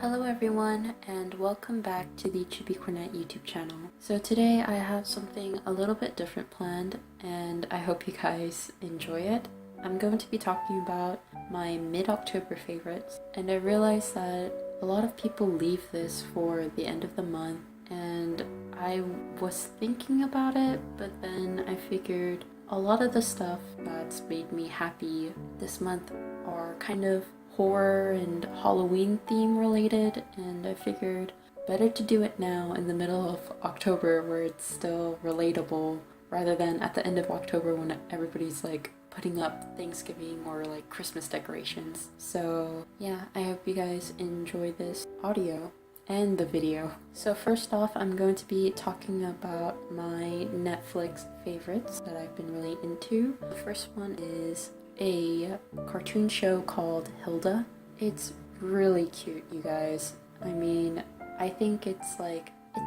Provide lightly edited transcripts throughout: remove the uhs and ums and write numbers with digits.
Hello everyone and welcome back to the Chibi YouTube channel. So today I have something a little bit different planned and I hope you guys enjoy it. I'm going to be talking about my mid-October favorites, and I realized that a lot of people leave this for the end of the month, and I was thinking about it, but then I figured a lot of the stuff that's made me happy this month are kind of horror and Halloween theme related, and I figured better to do it now in the middle of October where it's still relatable rather than at the end of October when everybody's like putting up Thanksgiving or like Christmas decorations. So yeah, I hope you guys enjoy this audio and the video. So first off, I'm going to be talking about my Netflix favorites that I've been really into. The first one is a cartoon show called Hilda. It's really cute, you guys. I mean, I think it's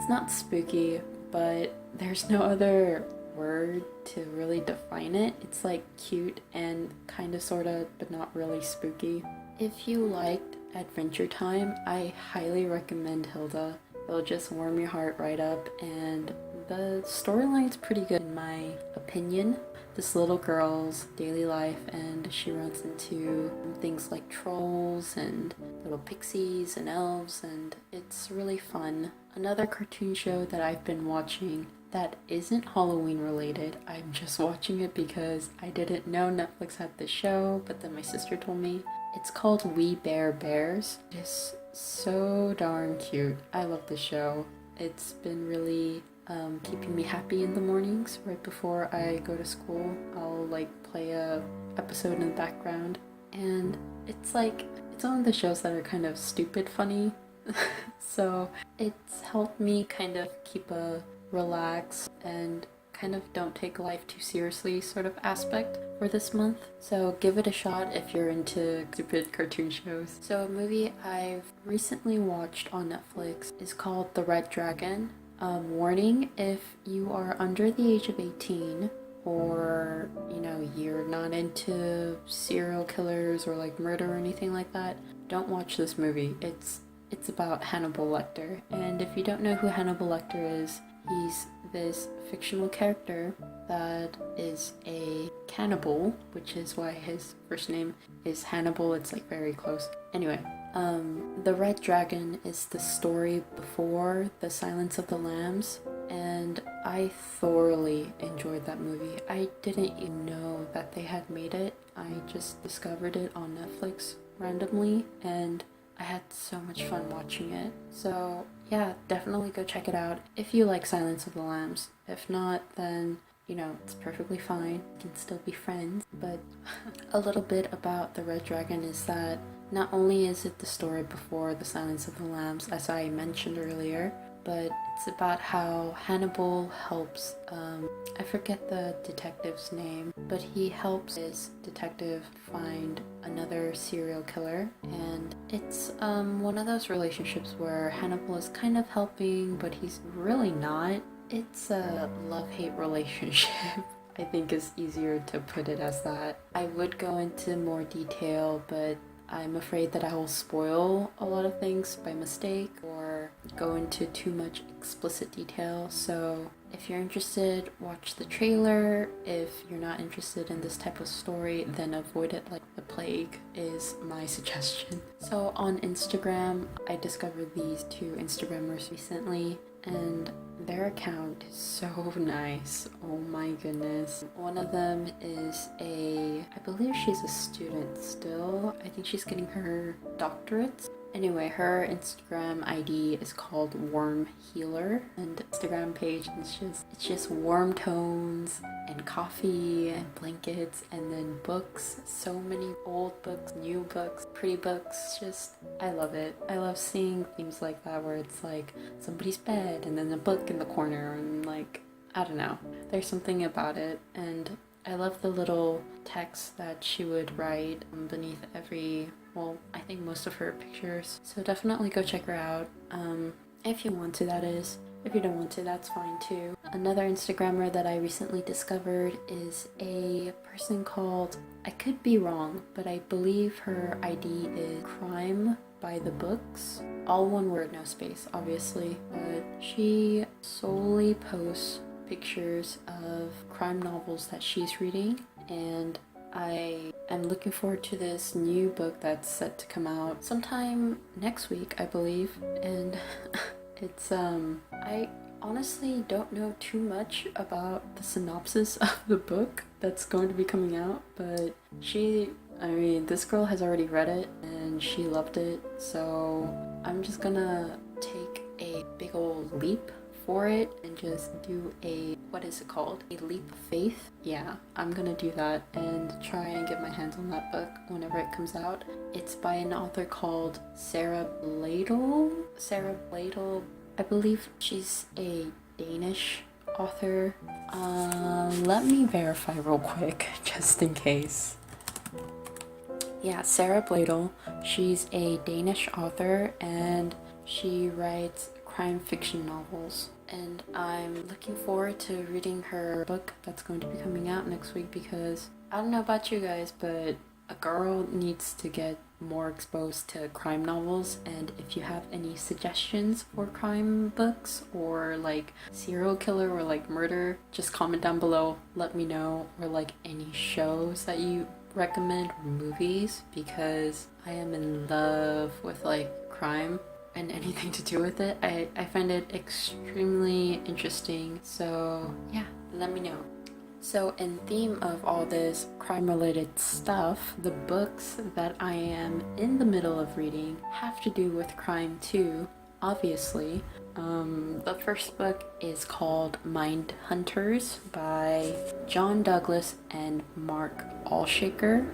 not spooky, but there's no other word to really define it. It's like cute and kind of sorta, but not really spooky. If you liked Adventure Time, I highly recommend Hilda. It'll just warm your heart right up, and the storyline's pretty good in my opinion. This little girl's daily life, and she runs into things like trolls and little pixies and elves, and it's really fun. Another cartoon show that I've been watching that isn't Halloween related, I'm just watching it because I didn't know Netflix had this show, but then my sister told me. It's called We Bare Bears. It's so darn cute. I love the show. It's been really keeping me happy in the mornings right before I go to school. I'll like play a episode in the background, and it's one of the shows that are kind of stupid funny. So it's helped me kind of keep a relaxed and kind of don't take life too seriously sort of aspect for this month. So give it a shot if you're into stupid cartoon shows. So a movie I've recently watched on Netflix is called The Red Dragon. Warning, if you are under the age of 18 or you're not into serial killers or like murder or anything like that, don't watch this movie. It's about Hannibal Lecter, and if you don't know who Hannibal Lecter is, he's this fictional character that is a cannibal, which is why his first name is Hannibal. It's like very close. Anyway, The Red Dragon is the story before The Silence of the Lambs, and I thoroughly enjoyed that movie. I didn't even know that they had made it. I just discovered it on Netflix randomly, and I had so much fun watching it. So yeah, definitely go check it out if you like Silence of the Lambs. If not, then it's perfectly fine. We can still be friends. But a little bit about The Red Dragon is that not only is it the story before The Silence of the Lambs, as I mentioned earlier, but it's about how Hannibal helps, I forget the detective's name, but he helps his detective find another serial killer, and it's one of those relationships where Hannibal is kind of helping, but he's really not. It's a love-hate relationship. I think is easier to put it as that. I would go into more detail, but I'm afraid that I will spoil a lot of things by mistake or go into too much explicit detail. So if you're interested, watch the trailer. If you're not interested in this type of story, then avoid it like the plague is my suggestion. So on Instagram, I discovered these two Instagrammers recently, and their account is so nice. Oh my goodness. One of them is I believe she's a student still. I think she's getting her doctorate. Anyway, her Instagram ID is called Worm Healer, and Instagram page is just warm tones and coffee and blankets and then books. So many old books, new books, pretty books. I love it. I love seeing themes like that where it's like somebody's bed and then a book in the corner, and like, I don't know. There's something about it, and I love the little text that she would write beneath I think most of her pictures. So definitely go check her out. If you want to, that is. If you don't want to, that's fine too. Another Instagrammer that I recently discovered is a person called, I could be wrong, but I believe her ID is Crime by the books. All one word, no space, obviously. But she solely posts pictures of crime novels that she's reading, and I am looking forward to this new book that's set to come out sometime next week, I believe. And it's I honestly don't know too much about the synopsis of the book that's going to be coming out, but this girl has already read it and she loved it, so I'm just gonna take a big old leap for it and just do what is it called? A leap of faith? Yeah, I'm gonna do that and try and get my hands on that book whenever it comes out. It's by an author called Sarah Bladel. I believe she's a Danish author. Let me verify real quick, just in case. Yeah, Sarah Bladel. She's a Danish author and she writes crime fiction novels. And I'm looking forward to reading her book that's going to be coming out next week, because I don't know about you guys, but a girl needs to get more exposed to crime novels. And if you have any suggestions for crime books or like serial killer or like murder, just comment down below, let me know, or like any shows that you recommend or movies, because I am in love with like crime and anything to do with it. I find it extremely interesting, so yeah, let me know. So in theme of all this crime related stuff, the books that I am in the middle of reading have to do with crime too, obviously. The first book is called Mindhunters by John Douglas and Mark Alshaker.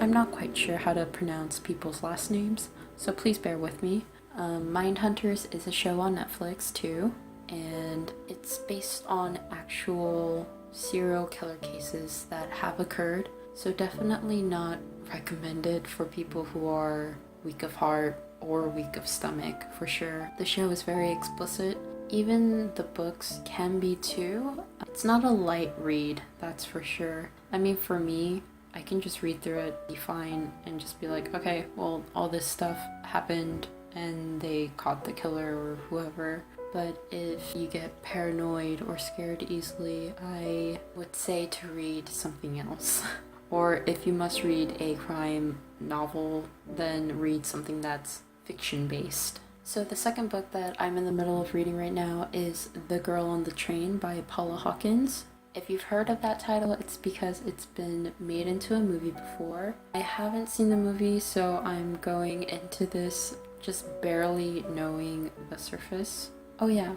I'm not quite sure how to pronounce people's last names, so please bear with me. Mindhunters is a show on Netflix too, and it's based on actual serial killer cases that have occurred, so definitely not recommended for people who are weak of heart or weak of stomach, for sure. The show is very explicit. Even the books can be too. It's not a light read, that's for sure. I mean, for me, I can just read through it, be fine, and just be like, okay, well, all this stuff happened and they caught the killer or whoever. But if you get paranoid or scared easily, I would say to read something else. Or if you must read a crime novel, then read something that's fiction based. So the second book that I'm in the middle of reading right now is The Girl on the Train by Paula Hawkins. If you've heard of that title, it's because it's been made into a movie before. I haven't seen the movie, so I'm going into this just barely knowing the surface. Oh yeah,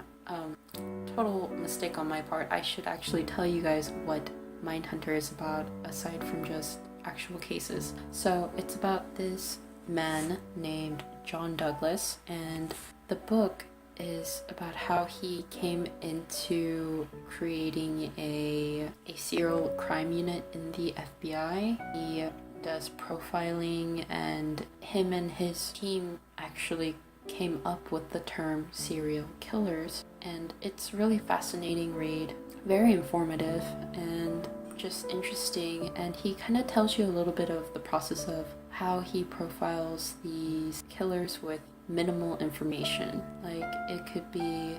total mistake on my part. I should actually tell you guys what Mindhunter is about, aside from just actual cases. So it's about this man named John Douglas, and the book is about how he came into creating a serial crime unit in the FBI. He does profiling, and him and his team actually came up with the term serial killers, and it's really fascinating read, very informative and just interesting. And he kind of tells you a little bit of the process of how he profiles these killers with minimal information. Like it could be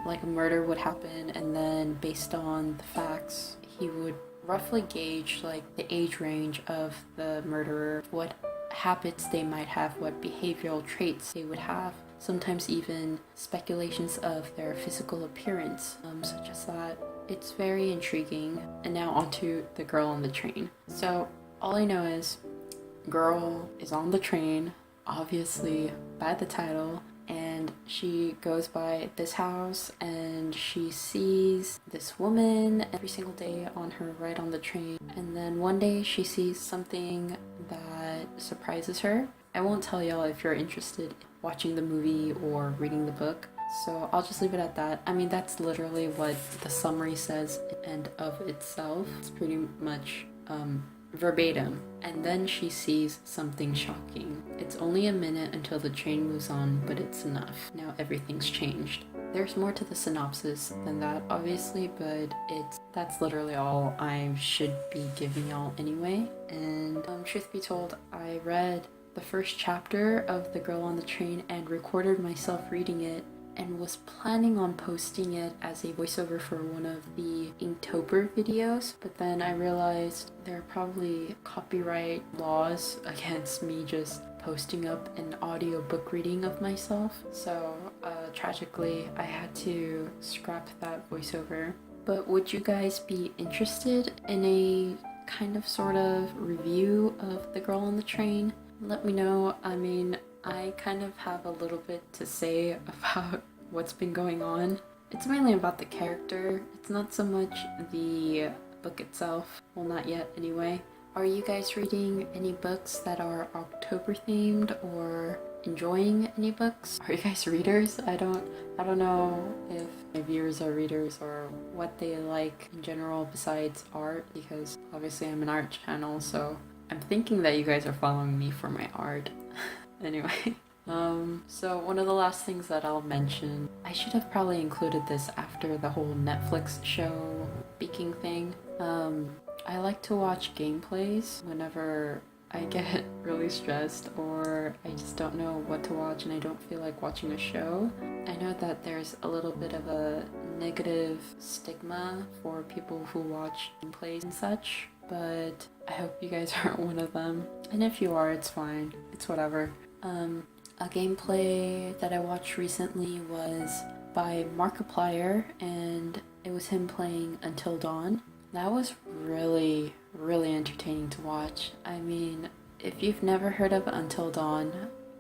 like a murder would happen, and then based on the facts he would roughly gauge like the age range of the murderer, what habits they might have, what behavioral traits they would have, sometimes even speculations of their physical appearance, such as that. It's very intriguing. And now onto The Girl on the Train. So all I know is girl is on the train, obviously by the title, and she goes by this house and she sees this woman every single day on her ride on the train. And then one day she sees something that surprises her. I won't tell y'all if you're interested in watching the movie or reading the book, so I'll just leave it at that. I mean, that's literally what the summary says and of itself. It's pretty much verbatim. And then she sees something shocking. It's only a minute until the train moves on, but it's enough. Now everything's changed. There's more to the synopsis than that, obviously, but that's literally all I should be giving y'all anyway. And truth be told, I read the first chapter of The Girl on the Train and recorded myself reading it and was planning on posting it as a voiceover for one of the Inktober videos, but then I realized there are probably copyright laws against me just posting up an audio book reading of myself, so tragically I had to scrap that voiceover. But would you guys be interested in a kind of sort of review of The Girl on the Train? Let me know. I mean, I kind of have a little bit to say about what's been going on. It's mainly about the character. It's not so much the book itself. Well, not yet anyway. Are you guys reading any books that are October themed or enjoying any books? Are you guys readers? I don't know if my viewers are readers or what they like in general besides art, because obviously I'm an art channel, so I'm thinking that you guys are following me for my art. Anyway, so one of the last things that I'll mention, I should have probably included this after the whole Netflix show speaking thing. I like to watch gameplays whenever I get really stressed or I just don't know what to watch and I don't feel like watching a show. I know that there's a little bit of a negative stigma for people who watch gameplays and such, but I hope you guys aren't one of them. And if you are, it's fine. It's whatever. A gameplay that I watched recently was by Markiplier, and it was him playing Until Dawn. That was really entertaining to watch. I mean, if you've never heard of Until Dawn,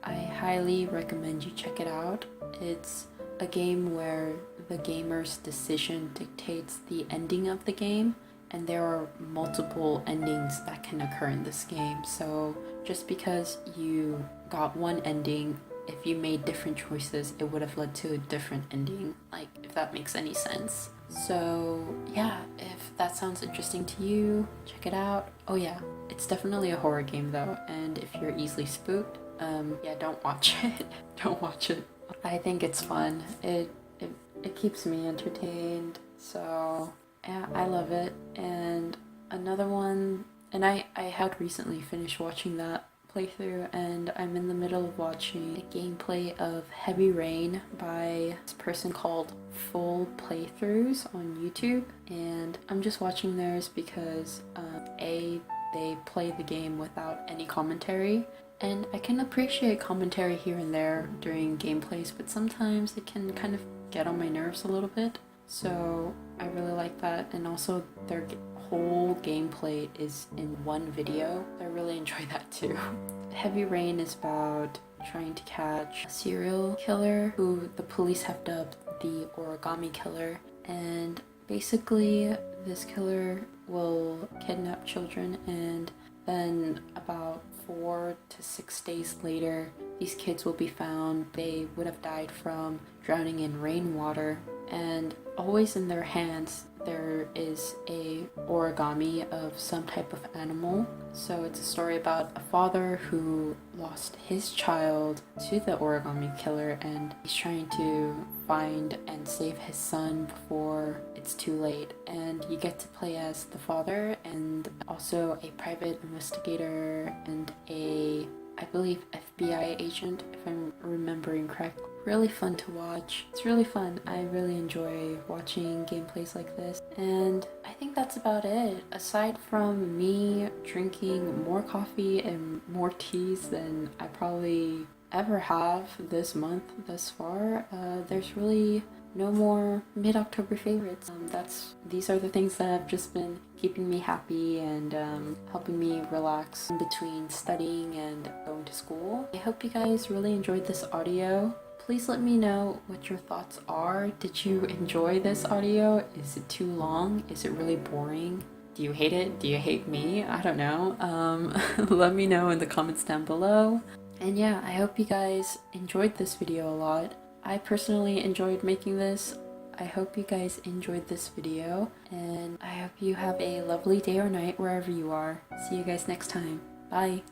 I highly recommend you check it out. It's a game where the gamer's decision dictates the ending of the game, and there are multiple endings that can occur in this game. So just because you got one ending, if you made different choices, it would have led to a different ending, like if that makes any sense. So yeah, if that sounds interesting to you, check it out. Oh yeah, it's definitely a horror game though, and if you're easily spooked, yeah, don't watch it. Don't watch it. I think it's fun. It keeps me entertained, so yeah, I love it. And another one, and I had recently finished watching that playthrough, and I'm in the middle of watching a gameplay of Heavy Rain by this person called Full Playthroughs on YouTube, and I'm just watching theirs because they play the game without any commentary, and I can appreciate commentary here and there during gameplays, but sometimes it can kind of get on my nerves a little bit, so I really like that. And also their whole gameplay is in one video. I really enjoy that too. Heavy Rain is about trying to catch a serial killer who the police have dubbed the Origami Killer, and basically this killer will kidnap children, and then about 4 to 6 days later these kids will be found. They would have died from drowning in rainwater, and always in their hands there is a origami of some type of animal. So it's a story about a father who lost his child to the Origami Killer, and he's trying to find and save his son before it's too late. And you get to play as the father and also a private investigator and I believe FBI agent, if I'm remembering correctly. Really fun to watch. It's really fun. I really enjoy watching gameplays like this. And I think that's about it. Aside from me drinking more coffee and more teas than I probably ever have this month thus far, there's really no more mid-October favorites. These are the things that have just been keeping me happy and helping me relax in between studying and going to school. I hope you guys really enjoyed this audio. Please let me know what your thoughts are. Did you enjoy this audio? Is it too long? Is it really boring? Do you hate it? Do you hate me? I don't know. Let me know in the comments down below. And yeah, I hope you guys enjoyed this video a lot. I personally enjoyed making this. I hope you guys enjoyed this video, and I hope you have a lovely day or night wherever you are. See you guys next time. Bye!